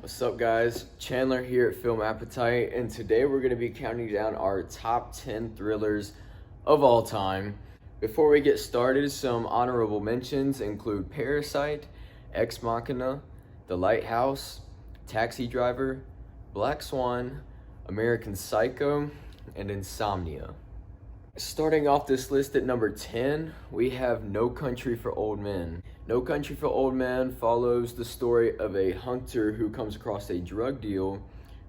What's up, guys? Chandler here at Film Appetite, and today we're going to be counting down our top 10 thrillers of all time. Before we get started, some honorable mentions include Parasite, Ex Machina, The Lighthouse, Taxi Driver, Black Swan, American Psycho, and Insomnia. Starting off this list at number 10, we have No Country for Old Men. No Country for Old Men follows the story of a hunter who comes across a drug deal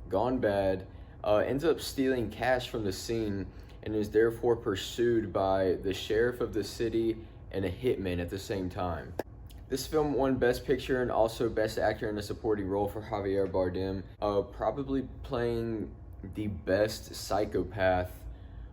gone bad, ends up stealing cash from the scene, and is therefore pursued by the sheriff of the city and a hitman at the same time. This film won Best Picture and also Best Actor in a Supporting Role for Javier Bardem, probably playing the best psychopath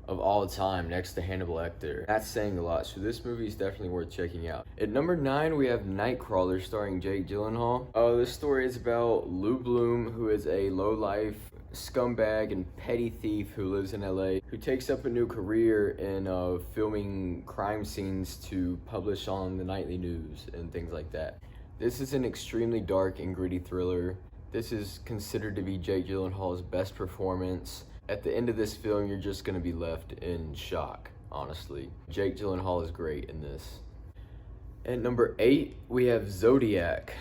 of all time next to Hannibal Lecter. That's saying a lot, so this movie is definitely worth checking out. At number 9, we have Nightcrawler starring Jake Gyllenhaal. This story is about Lou Bloom, who is a low-life scumbag and petty thief who lives in LA, who takes up a new career in filming crime scenes to publish on the nightly news and things like that. This is an extremely dark and gritty thriller. This is considered to be Jake Gyllenhaal's best performance. At the end of this film, you're just going to be left in shock, honestly. Jake Gyllenhaal is great in this. At number 8, we have Zodiac,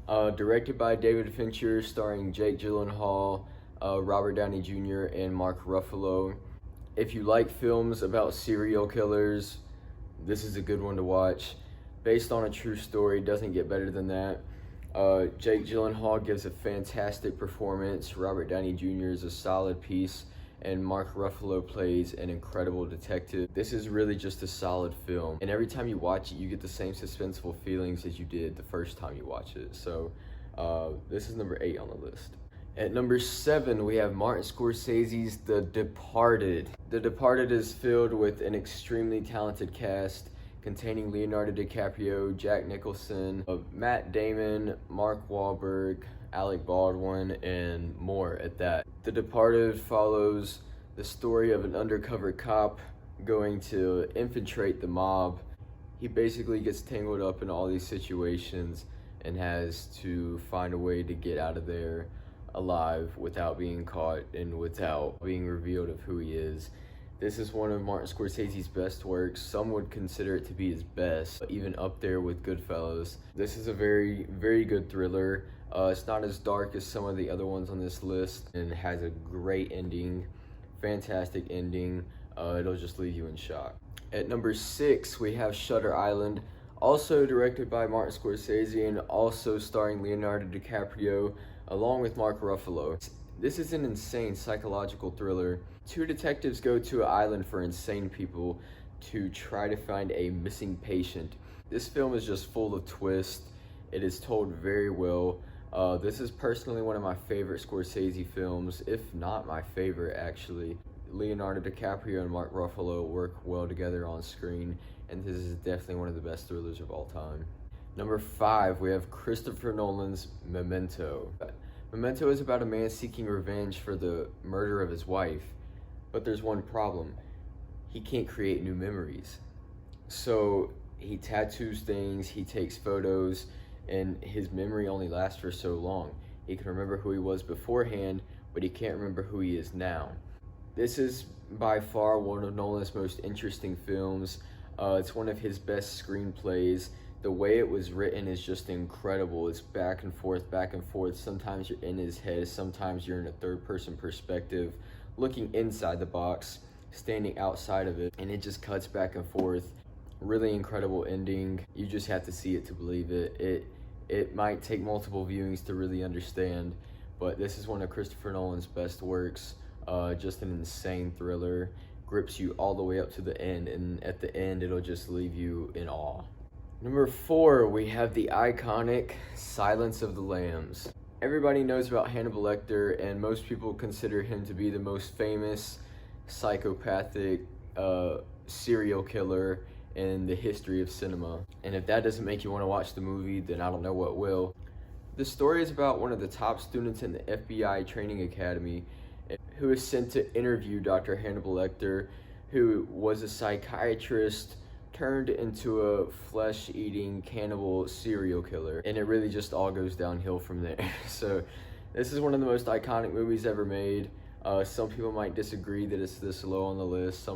directed by David Fincher, starring Jake Gyllenhaal, Robert Downey Jr., and Mark Ruffalo. If you like films about serial killers, this is a good one to watch. Based on a true story, doesn't get better than that. Jake Gyllenhaal gives a fantastic performance. Robert Downey Jr. is a solid piece, and Mark Ruffalo plays an incredible detective. This is really just a solid film, and every time you watch it, you get the same suspenseful feelings as you did the first time you watch it. So this is number 8 on the list. At number 7, we have Martin Scorsese's The Departed. The Departed is filled with an extremely talented cast containing Leonardo DiCaprio, Jack Nicholson, Matt Damon, Mark Wahlberg, Alec Baldwin, and more at that. The Departed follows the story of an undercover cop going to infiltrate the mob. He basically gets tangled up in all these situations and has to find a way to get out of there alive without being caught and without being revealed of who he is. This is one of Martin Scorsese's best works. Some would consider it to be his best, even up there with Goodfellas. This is a very, very good thriller. It's not as dark as some of the other ones on this list, and it has a great ending, fantastic ending. It'll just leave you in shock. At number 6, we have Shutter Island, also directed by Martin Scorsese and also starring Leonardo DiCaprio, along with Mark Ruffalo. This is an insane psychological thriller. 2 detectives go to an island for insane people to try to find a missing patient. This film is just full of twists. It is told very well. This is personally one of my favorite Scorsese films, if not my favorite actually. Leonardo DiCaprio and Mark Ruffalo work well together on screen, and this is definitely one of the best thrillers of all time. Number 5, we have Christopher Nolan's Memento. Memento is about a man seeking revenge for the murder of his wife, but there's one problem. He can't create new memories. So he tattoos things, he takes photos, and his memory only lasts for so long. He can remember who he was beforehand, but he can't remember who he is now. This is by far one of Nolan's most interesting films. It's one of his best screenplays. The way it was written is just incredible. It's back and forth, back and forth. Sometimes you're in his head, sometimes you're in a third-person perspective, looking inside the box, standing outside of it, and it just cuts back and forth. Really incredible ending. You just have to see it to believe it. It might take multiple viewings to really understand, but this is one of Christopher Nolan's best works. Just an insane thriller. Grips you all the way up to the end, and at the end, it'll just leave you in awe. Number 4, we have the iconic Silence of the Lambs. Everybody knows about Hannibal Lecter, and most people consider him to be the most famous psychopathic serial killer in the history of cinema. And if that doesn't make you want to watch the movie, then I don't know what will. The story is about one of the top students in the FBI training academy who is sent to interview Dr. Hannibal Lecter, who was a psychiatrist turned into a flesh-eating cannibal serial killer, and it really just all goes downhill from there. So This is one of the most iconic movies ever made. Some people might disagree that it's this low on the list.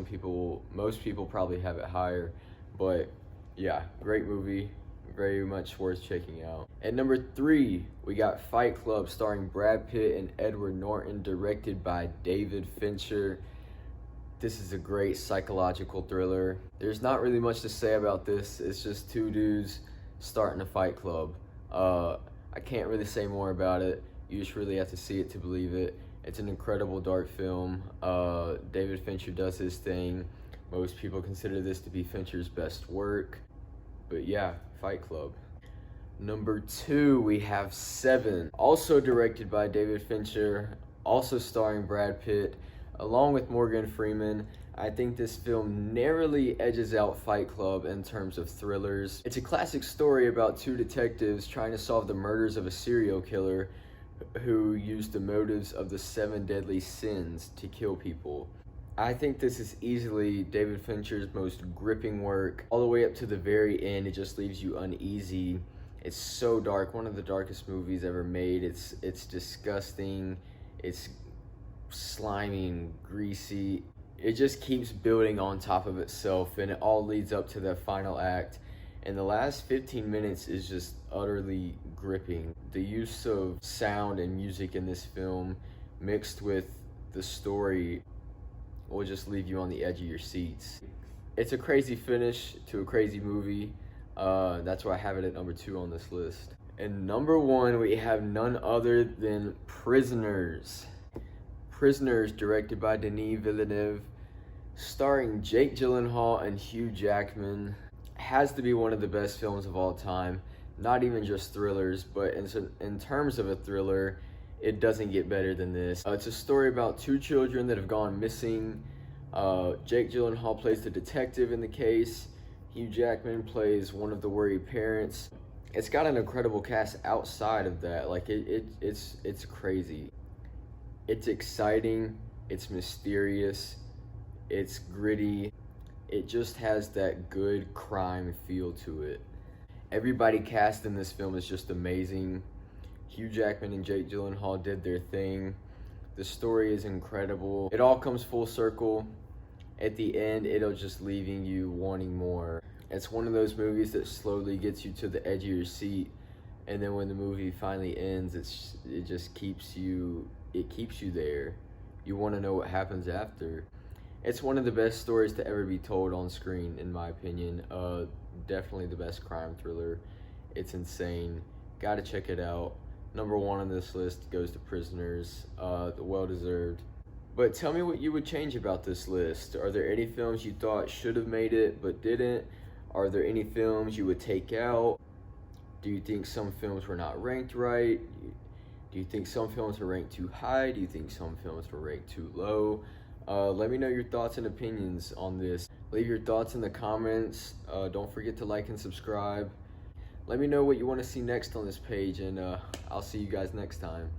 Most people probably have it higher. But yeah, great movie. Very much worth checking out. At number 3, we got Fight Club, starring Brad Pitt and Edward Norton, directed by David Fincher. This is a great psychological thriller. There's not really much to say about this. It's just two dudes starting a fight club. I can't really say more about it. You just really have to see it to believe it. It's an incredible dark film. David Fincher does his thing. Most people consider this to be Fincher's best work. But yeah, Fight Club. Number 2, we have Seven, also directed by David Fincher, also starring Brad Pitt, along with Morgan Freeman. I think this film narrowly edges out Fight Club in terms of thrillers. It's a classic story about two detectives trying to solve the murders of a serial killer who used the motives of the 7 deadly sins to kill people. I think this is easily David Fincher's most gripping work. All the way up to the very end, it just leaves you uneasy. It's so dark, one of the darkest movies ever made. It's disgusting, it's slimy and greasy. It just keeps building on top of itself, and it all leads up to the final act. And the last 15 minutes is just utterly gripping. The use of sound and music in this film, mixed with the story, will just leave you on the edge of your seats. It's a crazy finish to a crazy movie. That's why I have it at number 2 on this list. And number 1, we have none other than Prisoners. Prisoners, directed by Denis Villeneuve, starring Jake Gyllenhaal and Hugh Jackman. Has to be one of the best films of all time. Not even just thrillers, but in terms of a thriller, it doesn't get better than this. It's a story about 2 children that have gone missing. Jake Gyllenhaal plays the detective in the case. Hugh Jackman plays one of the worried parents. It's got an incredible cast outside of that. Like it's crazy. It's exciting. It's mysterious. It's gritty. It just has that good crime feel to it. Everybody cast in this film is just amazing. Hugh Jackman and Jake Gyllenhaal did their thing. The story is incredible. It all comes full circle. At the end, it'll just leaving you wanting more. It's one of those movies that slowly gets you to the edge of your seat, and then when the movie finally ends, it just keeps you there. You want to know what happens after. It's one of the best stories to ever be told on screen, in my opinion. Definitely the best crime thriller. It's insane. Gotta check it out. Number 1 on this list goes to Prisoners. Well deserved. But tell me what you would change about this list. Are there any films you thought should have made it but didn't? Are there any films you would take out? Do you think some films were not ranked right? Do you think some films were ranked too high? Do you think some films were ranked too low? Let me know your thoughts and opinions on this. Leave your thoughts in the comments. Don't forget to like and subscribe. Let me know what you want to see next on this page, and I'll see you guys next time.